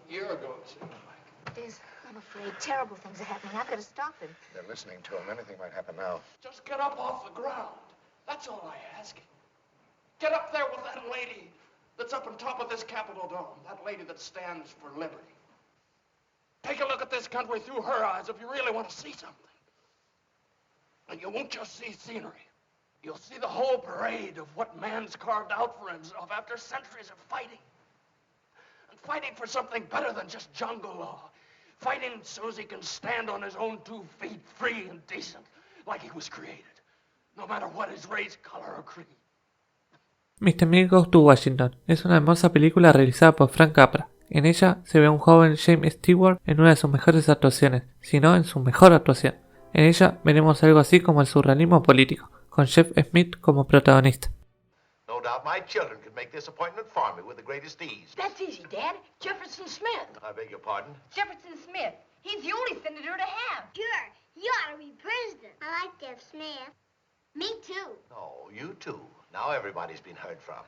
year ago, it seems like. It is. I'm afraid terrible things are happening. I've got to stop him. They're listening to him. Anything might happen now. Just get up off the ground. That's all I ask. Get up there with that lady that's up on top of this Capitol dome. That lady that stands for liberty. Take a look at this country through her eyes if you really want to see something. And you won't just see scenery. You'll see the whole parade of what man's carved out for himself after centuries of fighting. And fighting for something better than just jungle law. Fighting so he can stand on his own 2 feet, free and decent, like he was created. No matter what his race, color, or creed. Mr. Mil Goes to Washington es una hermosa película realizada por Frank Capra. En ella se ve a un joven James Stewart en una de sus mejores actuaciones, si no en su mejor actuación. En ella veremos algo así como el surrealismo político, con Jeff Smith como protagonista. No doubt my children could make this appointment for me with the greatest ease. That's easy, Dad. Jefferson Smith. I beg your pardon? Jefferson Smith. He's the only senator to have. Sure. You ought to be president. I like Jeff Smith. Me too. No, you too. Now everybody's been heard from.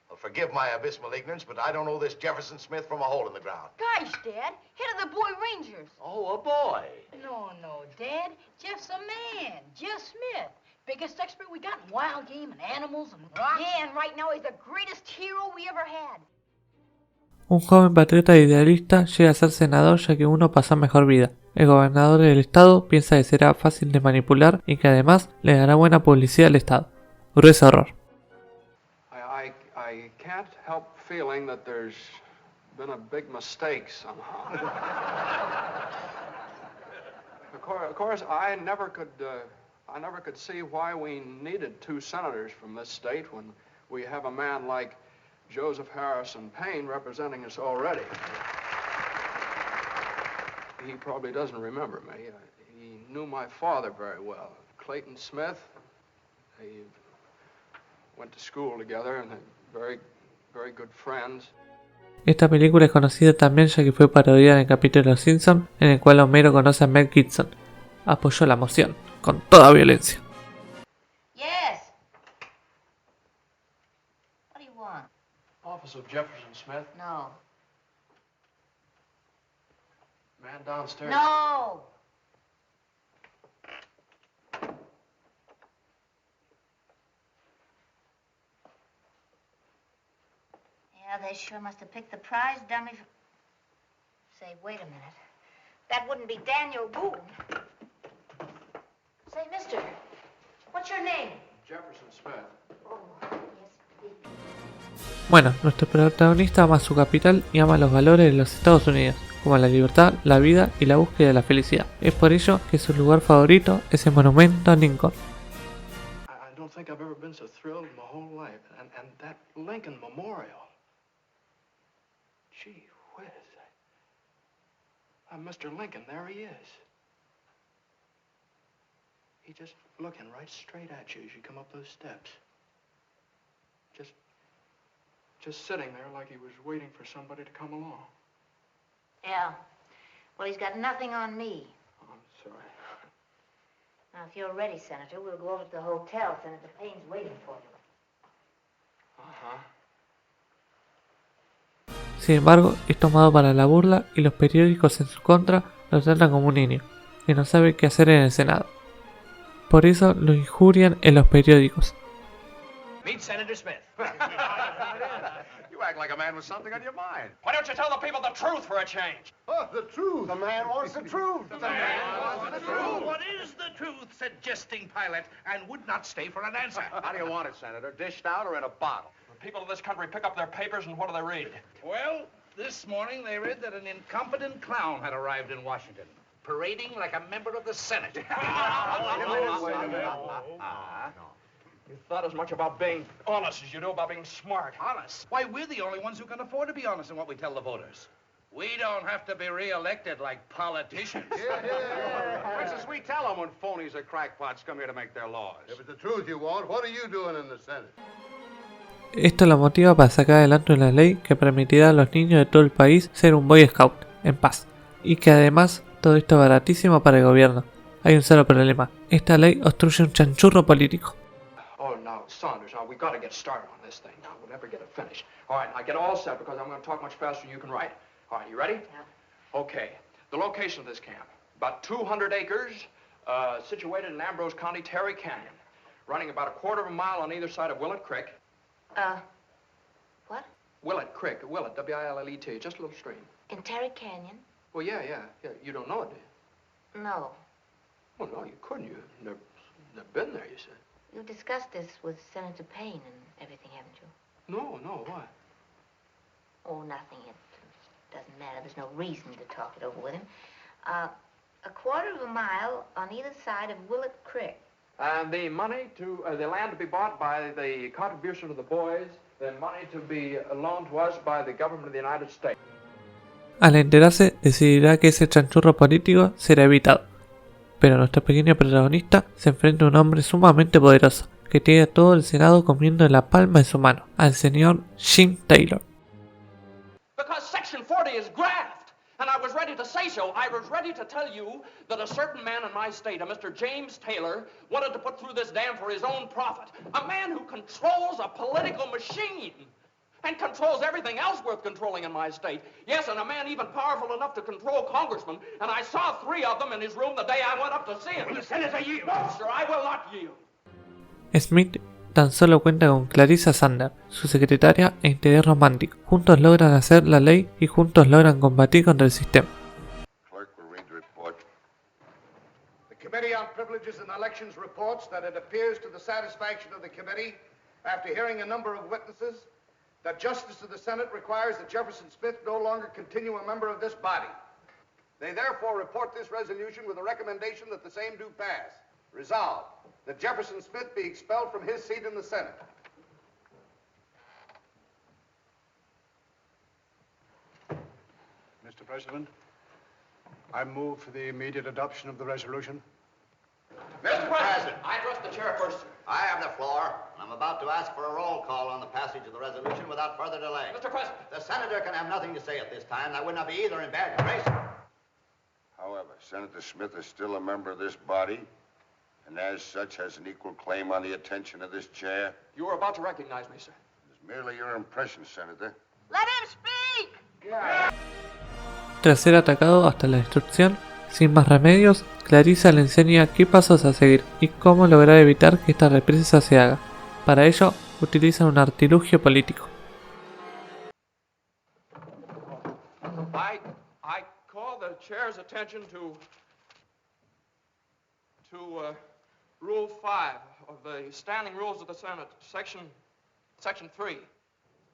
Well, forgive my abysmal ignorance, but I don't know this Jefferson Smith from a hole in the ground. Gosh, Dad. Head of the Boy Rangers. Oh, a boy. No, Dad. Jeff's a man. Jeff Smith. Biggest expert we got in wild game and animals and rocks. Yeah, and right now he's the greatest hero we ever had. Un joven patriota idealista llega a ser senador ya que uno pasa mejor vida. El gobernador del estado piensa que será fácil de manipular y que además le dará buena publicidad al estado. Grueso error. I can't help feeling that there's been a big mistake somehow. Of course, I never could see why we needed 2 senators from this state when we have a man like Joseph Harrison Payne representing us already. He probably doesn't remember me. He knew my father very well, Clayton Smith. They went to school together and they're very good friends. Esta película es conocida también ya que fue parodiada en el capítulo de Los Simpsons en el cual Homero conoce a Mel Gibson. Apoyó la moción, con toda violencia. Yes. What do you want? Office of Jefferson Smith. No. Man downstairs. No. Yeah, they sure must have picked the prize dummy for... Say, wait a minute. That wouldn't be Daniel Boone. Say, mister, what's your name? Jefferson Smith. Oh, yes, please. Bueno, nuestro protagonista ama su capital y ama los valores de los Estados Unidos, como la libertad, la vida y la búsqueda de la felicidad. Es por ello que su lugar favorito es el monumento a Lincoln. I don't think I've ever been so thrilled in my whole life. And that Lincoln Memorial. Gee whiz. Mr. Lincoln, there he is. He's just looking right straight at you as you come up those steps. Just sitting there like he was waiting for somebody to come along. Yeah. Well, he's got nothing on me. Oh, I'm sorry. Now, if you're ready, Senator, we'll go over to the hotel. Senator Payne's waiting for you. Uh-huh. Sin embargo, es tomado para la burla y los periódicos en su contra lo tratan como un niño, que no sabe qué hacer en el Senado. Por eso lo injurian en los periódicos. Meet Senator Smith. You act like a man with something on your mind. Why don't you tell the people the truth for a change? Oh, the truth. The man wants the truth. The man wants the truth. What is the truth? Said jesting pilot, and would not stay for an answer. How do you want it, Senator? Dished out or in a bottle? The people of this country pick up their papers, and what do they read? Well, this morning they read that an incompetent clown had arrived in Washington, parading like a member of the Senate. Wait a minute. You thought as much about being honest as you do about being smart. Honest? Why, we're the only ones who can afford to be honest in what we tell the voters. We don't have to be re-elected like politicians. For instance, we tell them when phonies or crackpots come here to make their laws. If it's the truth you want, what are you doing in the Senate? Esto lo motiva para sacar adelante una ley que permitirá a los niños de todo el país ser un Boy Scout, en paz. Y que además, todo esto es baratísimo para el gobierno. Hay un solo problema, esta ley obstruye un chanchurro político. Oh, now, Saunders, now, we got to get started on this thing. Now, we'll never get it finished. All right, now, get all set, because I'm going to talk much faster than you can write. All right, you ready? Yeah. Okay. The location of this camp. About 200 acres, situated in Ambrose County, Terry Canyon. Running about a quarter of a mile on either side of Willett Creek. What? Willett Creek. Willett, W-I-L-L-E-T. Just a little stream. In Terry Canyon? Well, yeah. You don't know it, do you? No. Well, no, you couldn't. You've never been there, you said. You discussed this with Senator Payne and everything, haven't you? No, why? Oh, nothing. It doesn't matter. There's no reason to talk it over with him. A quarter of a mile on either side of Willett Creek. And the money to, the land to be bought by the contribution of the boys, the money to be loaned to us by the government of the United States. Al enterarse, decidirá que ese chanchurro político será evitado. Pero nuestro pequeño protagonista se enfrenta a un hombre sumamente poderoso, que tiene a todo el Senado comiendo en la palma de su mano, al señor Jim Taylor. Because Section 40 is graft. And I was ready to say so. I was ready to tell you that a certain man in my state, a Mr. James Taylor, wanted to put through this dam for his own profit. A man who controls a political machine and controls everything else worth controlling in my state. Yes, and a man even powerful enough to control congressmen. And I saw 3 of them in his room the day I went up to see him. Will the senator yield? No, sir, I will not yield. Smith tan solo cuenta con Clarissa Sander, su secretaria e interés romántico. Juntos logran hacer la ley y juntos logran combatir contra el sistema. Clerk will read the report. The Committee on Privileges and Elections reports that it appears to the satisfaction of the committee, after hearing a number of witnesses, that justice of the Senate requires that Jefferson Smith no longer continue a member of this body. They therefore report this resolution with a recommendation that the same do pass. Resolved, that Jefferson Smith be expelled from his seat in the Senate. Mr. President, I move for the immediate adoption of the resolution. Mr. President, I address the chair first, sir. I have the floor. I'm about to ask for a roll call on the passage of the resolution without further delay. Mr. President. The senator can have nothing to say at this time. That would not be either in bad grace. However, Senator Smith is still a member of this body, and as such has an equal claim on the attention of this chair. You were about to recognize me, sir. It's merely your impression, Senator. Let him speak! Tras ser atacado hasta la destrucción, sin más remedios, Clarissa le enseña qué pasos a seguir y cómo lograr evitar que esta represa se haga. Para ello, utilizan un artilugio político. I call the chair's attention to Rule 5 of the Standing Rules of the Senate, Section 3.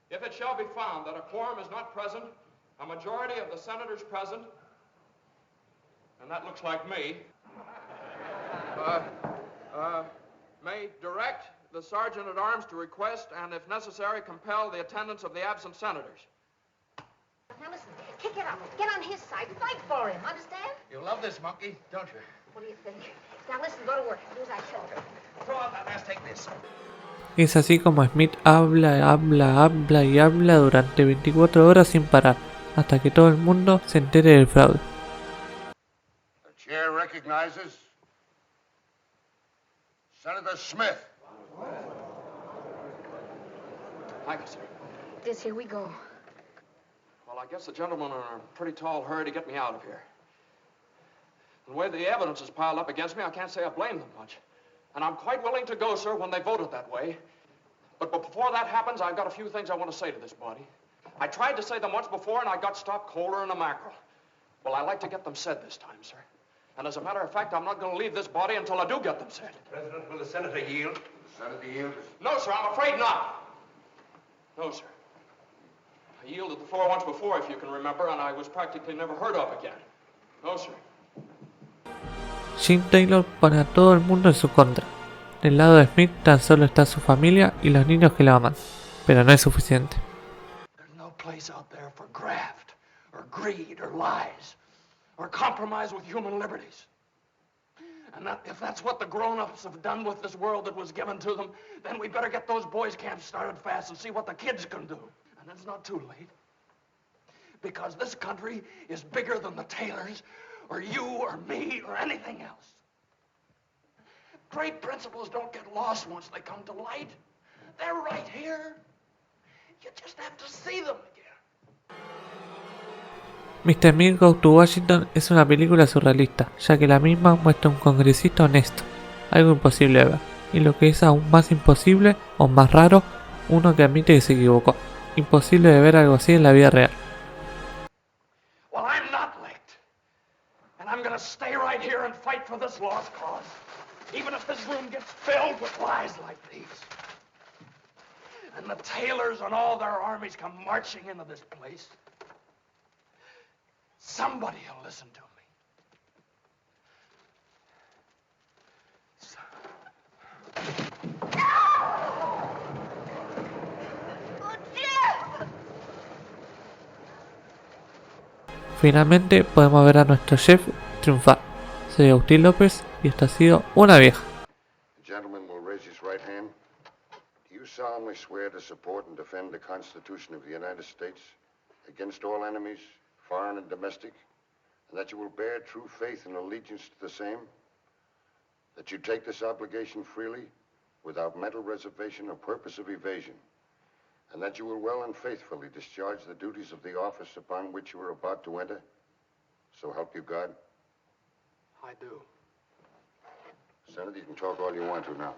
If it shall be found that a quorum is not present, a majority of the senators present, and that looks like me, may direct the sergeant at arms to request and, if necessary, compel the attendance of the absent senators. Now listen, kick it up. Get on his side. Fight for him. Understand? You love this monkey, don't you? What do you think? Now listen, go to work. Do as I tell you. Throw out that ass, take this. Es así como Smith habla durante 24 horas sin parar, hasta que todo el mundo se entere del fraude. The chair recognizes Senator Smith. Thank you, sir. This, here we go. Well, I guess the gentlemen are in a pretty tall hurry to get me out of here. The way the evidence is piled up against me, I can't say I blame them much. And I'm quite willing to go, sir, when they voted that way. But before that happens, I've got a few things I want to say to this body. I tried to say them once before, and I got stopped colder than a mackerel. Well, I like to get them said this time, sir. And as a matter of fact, I'm not going to leave this body until I do get them said. President, will the senator yield? The senator yields. No, sir, I'm afraid not. No, sir. I yielded the floor once before, if you can remember, and I was practically never heard of again. No, sir. Jim Taylor pone a todo el mundo en su contra. Del lado de Smith tan solo está su familia y los niños que lo aman, pero no es suficiente. There's no place out there for graft, or greed, or lies, or compromise with human liberties. And if that's what the grown-ups have done with this world that was given to them, then we better get those boys' camps started fast and see what the kids can do. And it's not too late. Because this country is bigger than the Taylors, or you, or me, or anything else. Great principles don't get lost once they come to light. They're right here. You just have to see them again. Mr. Milk Goes to Washington es una película surrealista, ya que la misma muestra un congresista honesto, algo imposible de ver, y lo que es aún más imposible o más raro, uno que admite que se equivocó. Imposible de ver algo así en la vida real. Well, I'm not licked. And I'm gonna stay right here and fight for this lost cause. Even if this room gets filled with lies like these. And the Taylors and all their armies come marching into this place. Somebody will listen to me. Finalmente podemos ver a nuestro chef triunfar. Soy Agustín López y esto ha sido Una Vieja. The gentleman will raise his right hand. Do you solemnly swear to support and defend the Constitution of the United States against all enemies, foreign and domestic, and that you will bear true faith and allegiance to the same? That you take this obligation freely, without mental reservation or purpose of evasion, and that you will well and faithfully discharge the duties of the office upon which you are about to enter? So help you God? I do. Senator, you can talk all you want to now.